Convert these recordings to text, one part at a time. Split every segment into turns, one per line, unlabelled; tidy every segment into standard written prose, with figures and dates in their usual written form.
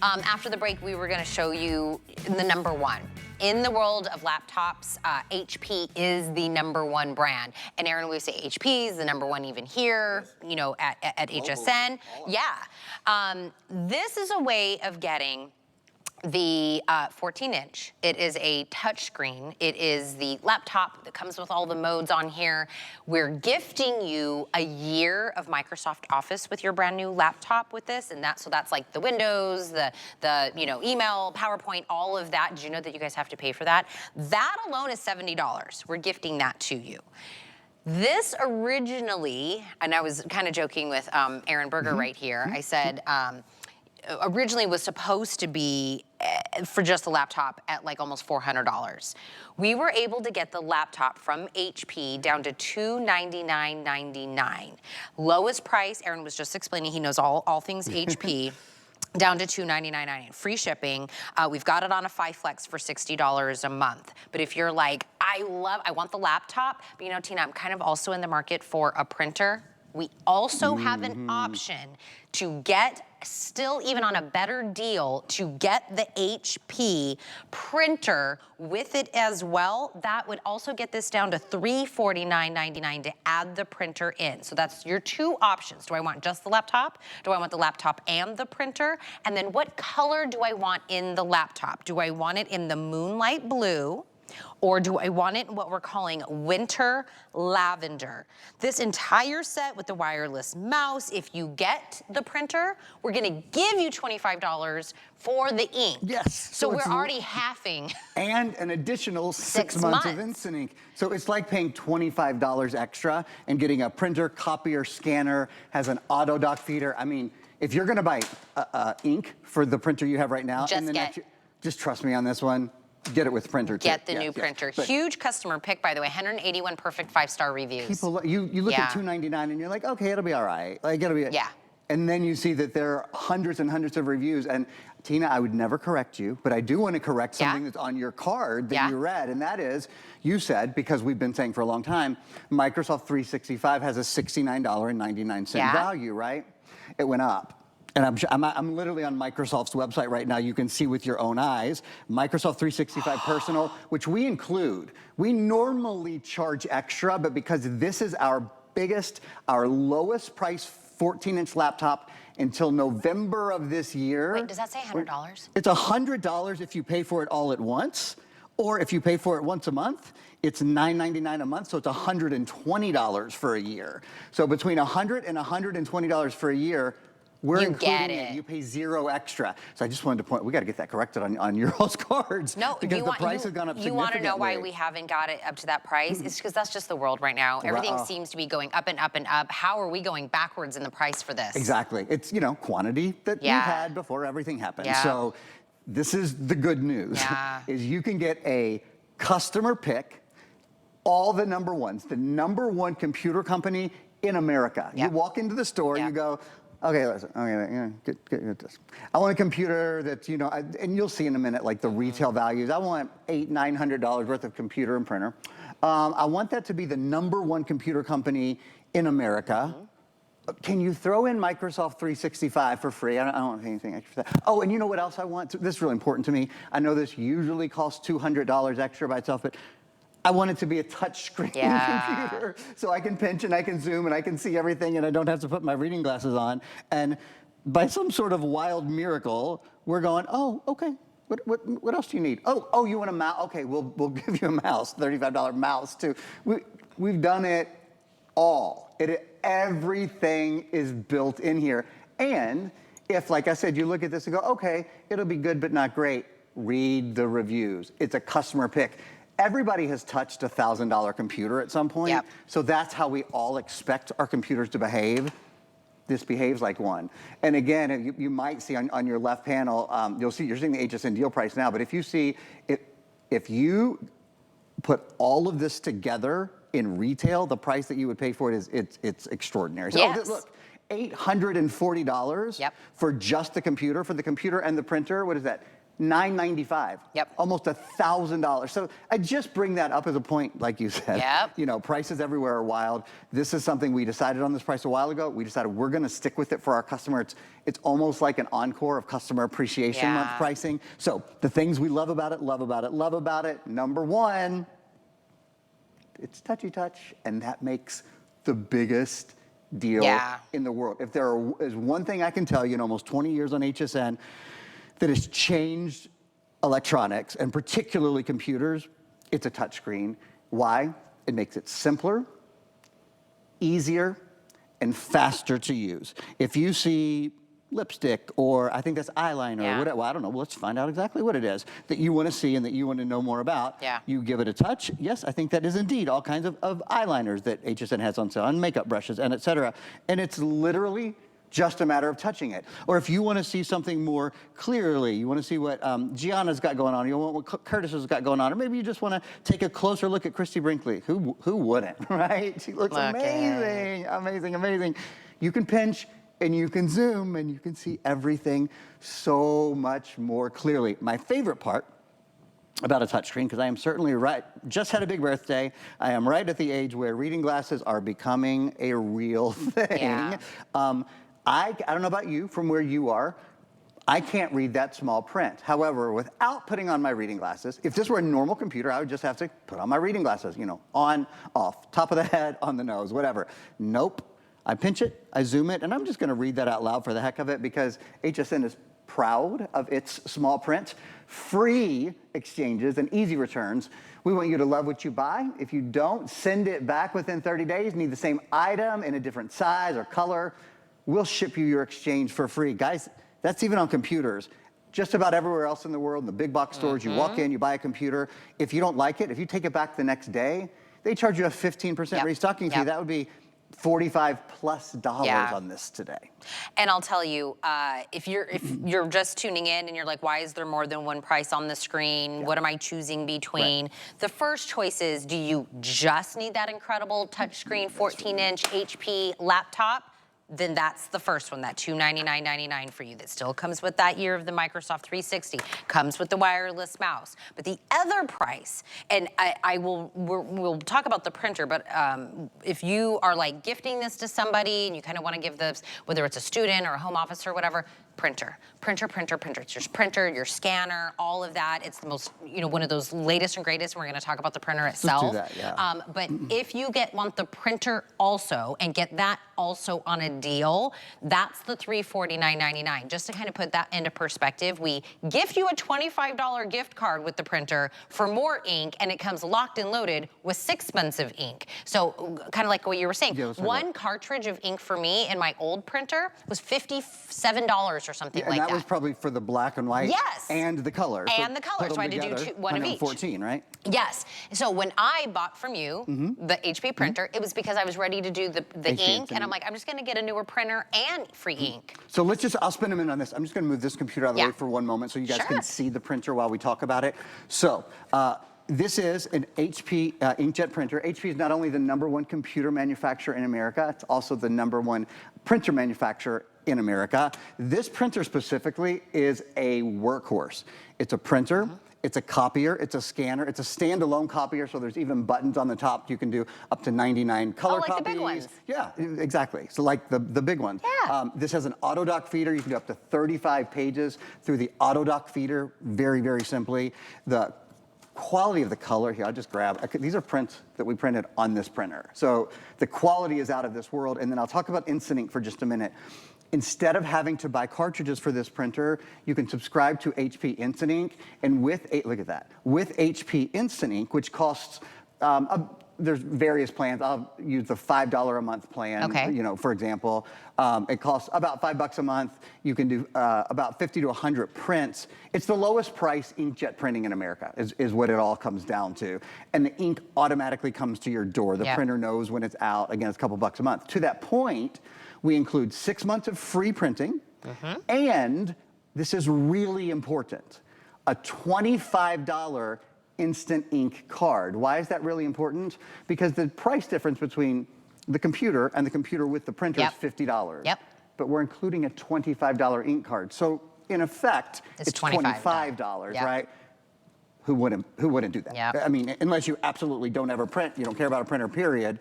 After the break, we were gonna show you the #1. In the world of laptops, HP is the #1 brand. And Aaron, we say HP is the #1 even here, you know, at HSN. Yeah. This is a way of getting the 14-inch. It is a touchscreen. It is the laptop that comes with all the modes on here. We're gifting you a year of Microsoft Office with your brand new laptop with this, and so that's like the Windows, the email, PowerPoint, all of that. Did you know that you guys have to pay for that? That alone is $70. We're gifting that to you. This originally, and I was kind of joking with Aaron Berger right here. I said, originally was supposed to be for just the laptop at like almost $400. We were able to get the laptop from HP down to $299.99. Lowest price, Aaron was just explaining, he knows all things HP. Down to $299.99, free shipping. We've got it on a 5 Flex for $60 a month. But if you're like, I want the laptop, but you know, Tina, I'm kind of also in the market for a printer. We also have an option to get, still even on a better deal, to get the HP printer with it as well. That would also get this down to $349.99 to add the printer in. So that's your two options. Do I want just the laptop? Do I want the laptop and the printer? And then what color do I want in the laptop? Do I want it in the moonlight blue? Or do I want it in what we're calling winter lavender? This entire set with the wireless mouse, if you get the printer, we're gonna give you $25 for the ink.
Yes.
So we're already halving.
And an additional 6 months of Instant Ink. So it's like paying $25 extra and getting a printer, copier, scanner, has an auto dock feeder. I mean, if you're gonna buy ink for the printer you have right now, just trust me on this one. Get it with printer too.
Get the new printer. Huge customer pick, by the way. 181 perfect 5-star reviews.
People, you look at $299 and you're like, okay, it'll be all right. Like it'll be.
Yeah.
And then you see that there are hundreds and hundreds of reviews. And Tina, I would never correct you, but I do want to correct something that's on your card that you read, and that is, you said, because we've been saying for a long time, Microsoft 365 has a $69.99 value, right? It went up. And I'm literally on Microsoft's website right now. You can see with your own eyes, Microsoft 365 Personal, which we include. We normally charge extra, but because this is our lowest price 14-inch laptop until November of this year.
Wait, does that say $100?
It's $100 if you pay for it all at once, or if you pay for it once a month, it's $9.99 a month, so it's $120 for a year. So between $100 and $120 for a year, we're including it. You pay $0 extra. So I just wanted to point, we got to get that corrected on your all's cards.
No,
because the price has gone up significantly.
You want to know why we haven't got it up to that price? It's because that's just the world right now. Everything seems to be going up and up and up. How are we going backwards in the price for this?
Exactly. It's, you know, quantity that we've had before everything happened. So this is the good news, is you can get a customer pick, all the #1s, the #1 computer company in America. You walk into the store, you go, okay, listen, get this. I want a computer that, you know, and you'll see in a minute, like the retail values. I want $800–900 worth of computer and printer. I want that to be the #1 computer company in America. Can you throw in Microsoft 365 for free? I don't want anything extra for that. Oh, and you know what else I want? This is really important to me. I know this usually costs $200 extra by itself, but I want it to be a touchscreen computer, so I can pinch and I can zoom and I can see everything and I don't have to put my reading glasses on. And by some sort of wild miracle, we're going, oh, okay, what else do you need? Oh, you want a mouse? Okay, we'll give you a mouse, $35 mouse too. We've done it all. Everything is built in here. And if, like I said, you look at this and go, okay, it'll be good but not great, read the reviews. It's a customer pick. Everybody has touched a $1,000 computer at some point, so that's how we all expect our computers to behave. This behaves like one. And again, you might see on your left panel, you're seeing the HSN deal price now, but if you see, if you put all of this together in retail, the price that you would pay for it it's extraordinary. So look, $840 for just the computer. For the computer and the printer, what is that? $995. Almost $1,000. So I just bring that up as a point, like you said. You know, prices everywhere are wild. This is something we decided on this price a while ago. We decided we're going to stick with it for our customer. It's almost like an encore of customer appreciation month pricing. So the things we love about it, love about it, love about it. Number one, it's touchy touch, and that makes the biggest deal in the world. If there is one thing I can tell you in almost 20 years on HSN that has changed electronics, and particularly computers, it's a touchscreen. Why? It makes it simpler, easier, and faster to use. If you see lipstick, or I think that's eyeliner, or whatever, well, I don't know, let's find out exactly what it is that you want to see and that you want to know more about. You give it a touch. Yes, I think that is indeed all kinds of eyeliners that HSN has on sale, and makeup brushes, and et cetera. And it's literally just a matter of touching it. Or if you want to see something more clearly, you want to see what Gianna's got going on, you want what Curtis has got going on, or maybe you just want to take a closer look at Christy Brinkley. Who wouldn't, right? She looks amazing, amazing, amazing. You can pinch and you can zoom and you can see everything so much more clearly. My favorite part about a touchscreen, because I am certainly just had a big birthday. I am right at the age where reading glasses are becoming a real thing. I don't know about you, from where you are, I can't read that small print. However, without putting on my reading glasses, if this were a normal computer, I would just have to put on my reading glasses, you know, on, off, top of the head, on the nose, whatever. Nope. I pinch it, I zoom it, and I'm just gonna read that out loud for the heck of it, because HSN is proud of its small print, free exchanges, and easy returns. We want you to love what you buy. If you don't, send it back within 30 days, need the same item in a different size or color, we'll ship you your exchange for free. Guys, that's even on computers. Just about everywhere else in the world, in the big box stores, you walk in, you buy a computer. If you don't like it, if you take it back the next day, they charge you a 15% restocking fee. That would be $45+ on this today.
And I'll tell you, if you're just tuning in and you're like, why is there more than one price on the screen? What am I choosing between? The first choice is, do you just need that incredible touchscreen 14-inch HP laptop? Then that's the first one, that $299.99 for you. That still comes with that year of the Microsoft 360, comes with the wireless mouse. But the other price, and we'll talk about the printer, but if you are like gifting this to somebody and you kind of want to give this, whether it's a student or a home office or whatever, printer. It's your printer, your scanner, all of that. It's the most, one of those latest and greatest. We're going to talk about the printer itself.
Let's do that,
but if you want the printer also and get that also on a deal, that's the $349.99. Just to kind of put that into perspective, we gift you a $25 gift card with the printer for more ink, and it comes locked and loaded with 6 months of ink. So kind of like what you were saying, one cartridge of ink for me in my old printer was $57 or something like that.
And that was probably for the black and white and the color.
And the color, so I had to do one of each.
114, right?
Yes. So when I bought from you the HP printer, it was because I was ready to do the ink, and I'm like, I'm just gonna get a newer printer and free ink.
So I'll spend a minute on this. I'm just gonna move this computer out of the way for one moment so you guys can see the printer while we talk about it. So, this is an HP inkjet printer. HP is not only the #1 computer manufacturer in America, it's also the #1 printer manufacturer in America. This printer specifically is a workhorse. It's a printer, it's a copier, it's a scanner, it's a standalone copier, so there's even buttons on the top. You can do up to 99 color copies.
The big ones.
Yeah, exactly. So like the big ones.
Yeah.
This has an auto dock feeder. You can do up to 35 pages through the auto dock feeder, very, very simply. The quality of the color here, I'll just grab, these are prints that we printed on this printer. So the quality is out of this world. And then I'll talk about Instant Ink for just a minute. Instead of having to buy cartridges for this printer, you can subscribe to HP Instant Ink, and with HP Instant Ink, which costs, there's various plans. I'll use the $5 a month plan, for example. It costs about $5 a month. You can do about 50 to 100 prints. It's the lowest price inkjet printing in America is what it all comes down to. And the ink automatically comes to your door. The printer knows when it's out. Again, it's a couple bucks a month. To that point, we include 6 months of free printing, and this is really important, a $25 Instant Ink card. Why is that really important? Because the price difference between the computer and the computer with the printer is $50.
Yep.
But we're including a $25 ink card. So in effect, it's $25, right? Who wouldn't do that?
Yep.
I mean, unless you absolutely don't ever print, you don't care about a printer, period,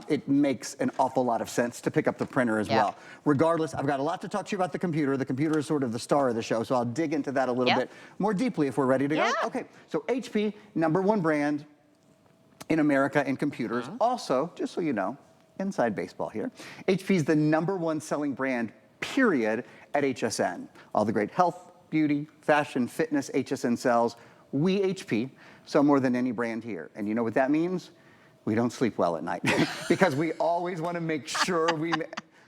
it makes an awful lot of sense to pick up the printer as well. Regardless, I've got a lot to talk to you about the computer. The computer is sort of the star of the show, so I'll dig into that a little bit more deeply if we're ready to go. Okay, so HP, #1 brand in America in computers. Also, just so you know, inside baseball here, HP is the #1 selling brand, period, at HSN. All the great health, beauty, fashion, fitness HSN sells. We, HP, sell more than any brand here. And you know what that means? We don't sleep well at night because we always want to make sure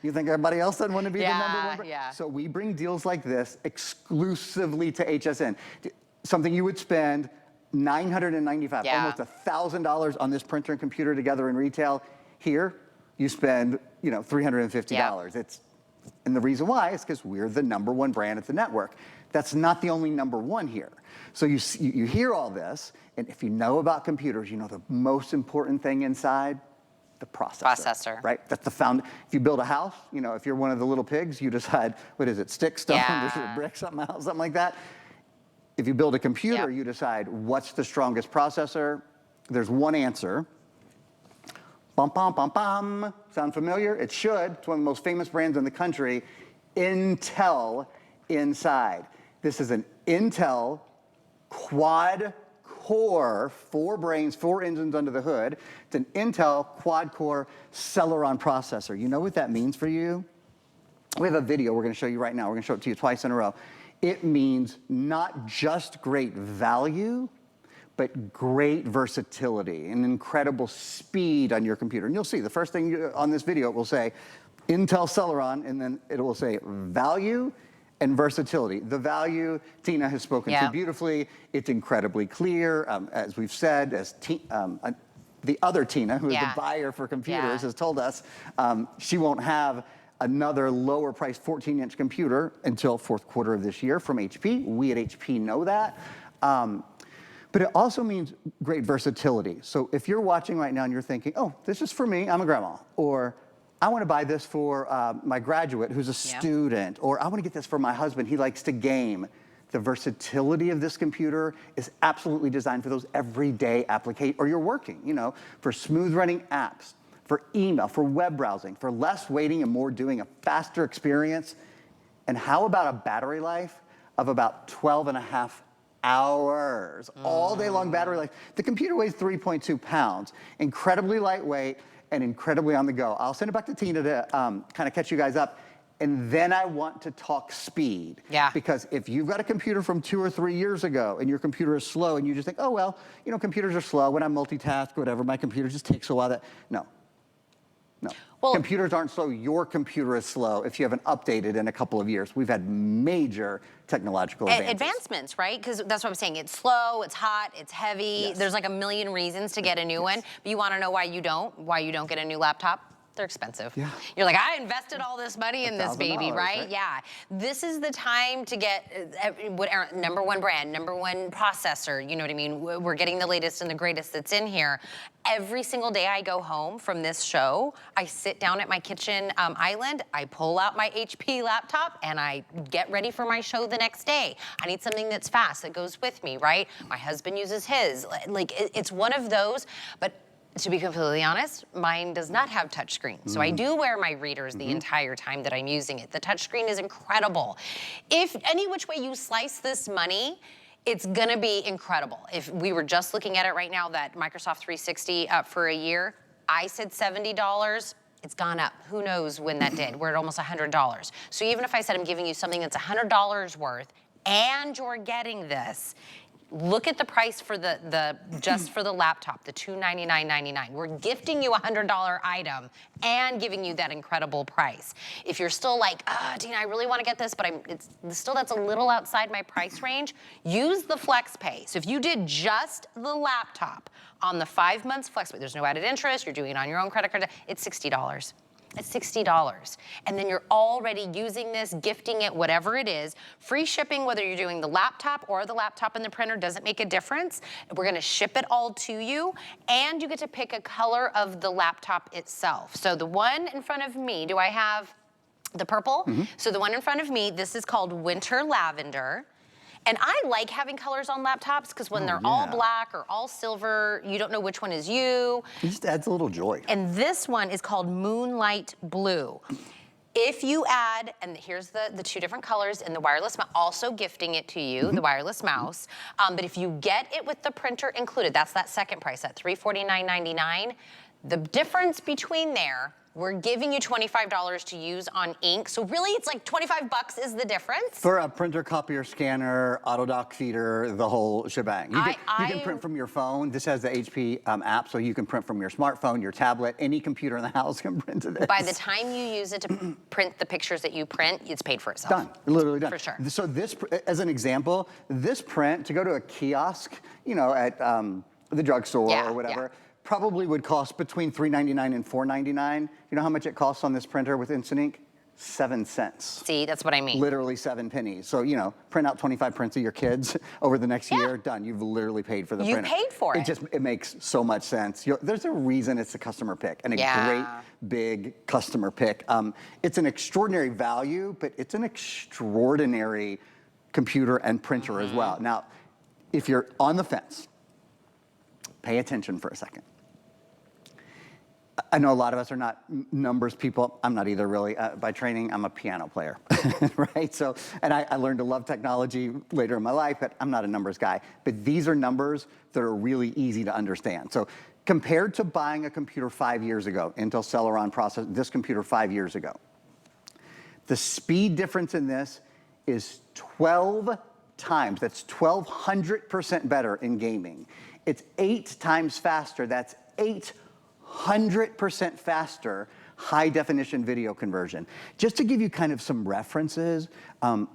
you think everybody else doesn't want to be the #1 brand? So we bring deals like this exclusively to HSN. Something you would spend $995, almost $1,000 on this printer and computer together in retail. Here, you spend, you know, $350. And the reason why is because we're the #1 brand at the network. That's not the only #1 here. So you hear all this, and if you know about computers, you know the most important thing inside, the processor. Right? That's the if you build a house, you know, if you're one of the little pigs, you decide, what is it, stick, stone, brick, something like that. If you build a computer, you decide what's the strongest processor. There's one answer. Bum, bum, bum, bum. Sound familiar? It should. It's one of the most famous brands in the country. Intel inside. This is an Intel quad-core, 4 brains, 4 engines under the hood. It's an Intel quad-core Celeron processor. You know what that means for you? We have a video we're going to show you right now. We're going to show it to you twice in a row. It means not just great value, but great versatility and incredible speed on your computer. And you'll see the first thing on this video, it will say Intel Celeron, and then it will say value and versatility. The value, Tina has spoken to beautifully. It's incredibly clear. As we've said, as the other Tina, who is the buyer for computers, has told us she won't have another lower priced 14-inch computer until 4th quarter of this year from HP. We at HP know that. But it also means great versatility. So if you're watching right now and you're thinking, oh, this is for me, I'm a grandma, or I want to buy this for my graduate who's a student, or I want to get this for my husband, he likes to game. The versatility of this computer is absolutely designed for those everyday applications, or you're working, you know, for smooth running apps, for email, for web browsing, for less waiting and more doing, a faster experience. And how about a battery life of about 12.5 hours, all day long battery life. The computer weighs 3.2 pounds, incredibly lightweight and incredibly on the go. I'll send it back to Tina to kind of catch you guys up. And then I want to talk speed. Because if you've got a computer from 2 or 3 years ago and your computer is slow and you just think, oh, well, you know, computers are slow when I multitask or whatever, my computer just takes a while. No. Well, computers aren't slow. Your computer is slow if you haven't updated in a couple of years. We've had major technological
advancements, right? Because that's what I'm saying. It's slow, it's hot, it's heavy. There's like a million reasons to get a new one. But you want to know why you don't get a new laptop? They're expensive. You're like, I invested all this money in this baby, right? This is the time to get #1 brand, #1 processor. You know what I mean? We're getting the latest and the greatest that's in here. Every single day I go home from this show, I sit down at my kitchen island, I pull out my HP laptop, and I get ready for my show the next day. I need something that's fast, that goes with me, right? My husband uses his. Like, it's one of those, but to be completely honest, mine does not have touchscreen. So I do wear my readers the entire time that I'm using it. The touchscreen is incredible. If any which way you slice this money, it's gonna be incredible. If we were just looking at it right now, that Microsoft 360 up for a year, I said $70. It's gone up. Who knows when that did? We're at almost $100. So even if I said I'm giving you something that's $100 worth and you're getting this, look at the price for just for the laptop, the $299.99. We're gifting you a $100 item and giving you that incredible price. If you're still like, Tina, I really want to get this, but that's a little outside my price range, use the flex pay. So if you did just the laptop on the 5 months flex pay, there's no added interest, you're doing it on your own credit card, it's $60. at $60. And then you're already using this, gifting it, whatever it is. Free shipping, whether you're doing the laptop or the laptop and the printer, doesn't make a difference. We're gonna ship it all to you, and you get to pick a color of the laptop itself. So the one in front of me, do I have the purple? So the one in front of me, this is called Winter Lavender. And I like having colors on laptops because when they're all black or all silver, you don't know which one is you.
It just adds a little joy.
And this one is called Moonlight Blue. If you add, and here's the two different colors in the wireless mouse, also gifting it to you, the wireless mouse. But if you get it with the printer included, that's that second price, at $349.99. The difference between there, we're giving you $25 to use on ink. So really, it's like 25 bucks is the difference.
For a printer, copier, scanner, autodock feeder, the whole shebang. You can print from your phone. This has the HP app, so you can print from your smartphone, your tablet, any computer in the house can print to this.
By the time you use it to print the pictures that you print, it's paid for itself.
Done, literally done.
For sure.
So this, as an example, this print, to go to a kiosk, you know, at the drugstore or whatever, probably would cost between $3.99 and $4.99. You know how much it costs on this printer with Instant Ink? 7 cents.
See, that's what I mean.
Literally 7 pennies. So, you know, print out 25 prints of your kids over the next year, done. You've literally paid for the printer.
You paid for it.
It makes so much sense. There's a reason it's a customer pick, and a great big customer pick. It's an extraordinary value, but it's an extraordinary computer and printer as well. Now, if you're on the fence, pay attention for a second. I know a lot of us are not numbers people. I'm not either, really. By training, I'm a piano player, right? So, and I learned to love technology later in my life, but I'm not a numbers guy. But these are numbers that are really easy to understand. So compared to buying a computer 5 years ago, Intel Celeron processor, this computer 5 years ago, the speed difference in this is 12 times. That's 1,200% better in gaming. It's 8 times faster. That's 800% faster high definition video conversion. Just to give you kind of some references, I've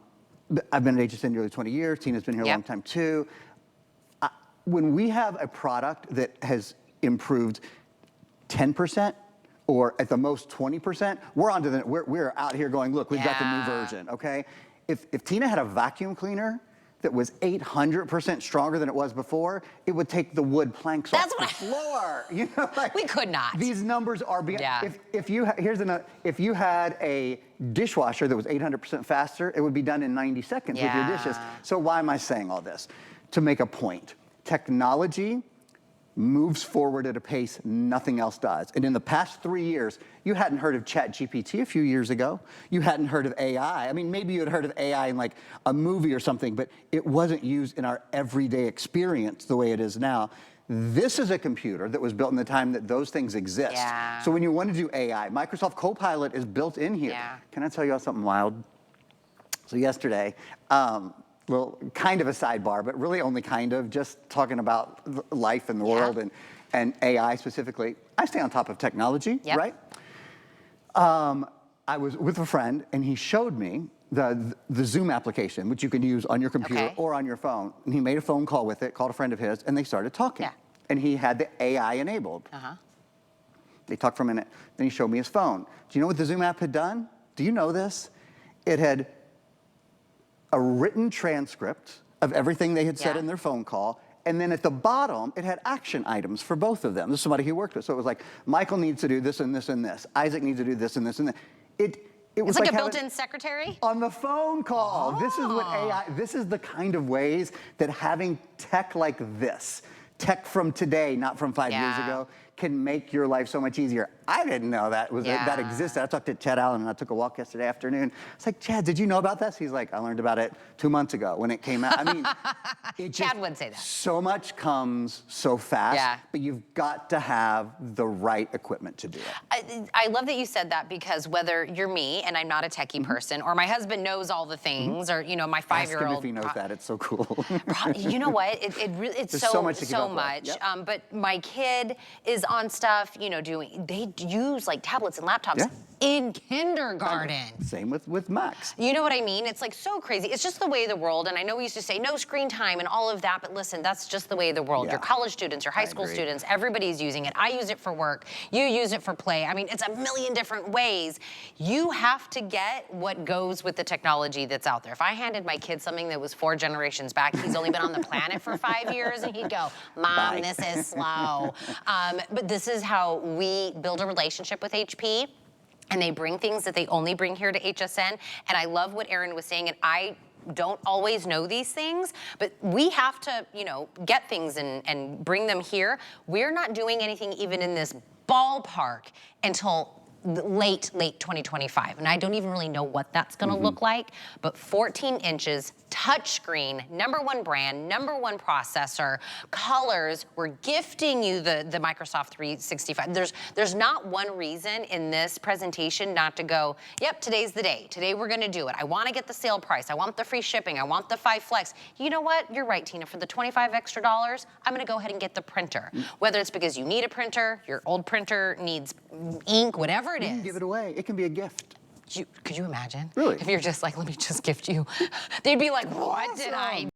been at HSN nearly 20 years, Tina's been here a long time too. When we have a product that has improved 10%, or at the most 20%, we're out here going, look, we've got the new version, okay? If Tina had a vacuum cleaner that was 800% stronger than it was before, it would take the wood planks off the floor. You know, like,
we could not.
These numbers are beyond. If you had a dishwasher that was 800% faster, it would be done in 90 seconds with your dishes. So why am I saying all this? To make a point. Technology moves forward at a pace nothing else does. And in the past 3 years, you hadn't heard of ChatGPT a few years ago. You hadn't heard of AI. I mean, maybe you had heard of AI in like a movie or something, but it wasn't used in our everyday experience the way it is now. This is a computer that was built in the time that those things exist. So when you want to do AI, Microsoft Copilot is built in here. Can I tell you something wild? So yesterday, well, kind of a sidebar, but really only kind of, just talking about life in the world and AI specifically. I stay on top of technology, right? I was with a friend, and he showed me the Zoom application, which you can use on your computer or on your phone. And he made a phone call with it, called a friend of his, and they started talking. And he had the AI enabled. They talked for a minute, then he showed me his phone. Do you know what the Zoom app had done? Do you know this? It had a written transcript of everything they had said in their phone call, and then at the bottom, it had action items for both of them. This is somebody he worked with. So it was like, Michael needs to do this and this and this. Isaac needs to do this and this and that. It was
like a built-in secretary?
On the phone call. This is what AI, this is the kind of ways that having tech like this, tech from today, not from 5 years ago, can make your life so much easier. I didn't know that that existed. I talked to Chad Allen, and I took a walk yesterday afternoon. It's like, Chad, did you know about this? He's like, I learned about it 2 months ago when it came out. I mean,
Chad would say that.
So much comes so fast, but you've got to have the right equipment to do it.
I love that you said that, because whether you're me, and I'm not a techie person, or my husband knows all the things, or, you know, my 5-year-old.
Ask him if he knows that. It's so cool.
You know what? It's so much. But my kid is on stuff, you know, they use like tablets and laptops in kindergarten.
Same with Macs.
You know what I mean? It's like so crazy. It's just the way of the world. And I know we used to say no screen time and all of that, but listen, that's just the way of the world. Your college students, your high school students, everybody's using it. I use it for work. You use it for play. I mean, it's a million different ways. You have to get what goes with the technology that's out there. If I handed my kid something that was 4 generations back, he's only been on the planet for 5 years, and he'd go, Mom, this is slow. But this is how we build a relationship with HP. And they bring things that they only bring here to HSN. And I love what Aaron was saying, and I don't always know these things, but we have to, you know, get things and bring them here. We're not doing anything even in this ballpark until late 2025. And I don't even really know what that's gonna look like, but 14 inches, touchscreen, #1 brand, #1 processor, colors, we're gifting you the Microsoft 365. There's not one reason in this presentation not to go, yep, today's the day. Today we're gonna do it. I wanna get the sale price. I want the free shipping. I want the 5 flex. You know what? You're right, Tina. For the $25 extra, I'm gonna go ahead and get the printer. Whether it's because you need a printer, your old printer needs ink, whatever it is.
You can give it away. It can be a gift.
Could you imagine?
Really?
If you're just like, let me just gift you. They'd be like, what did I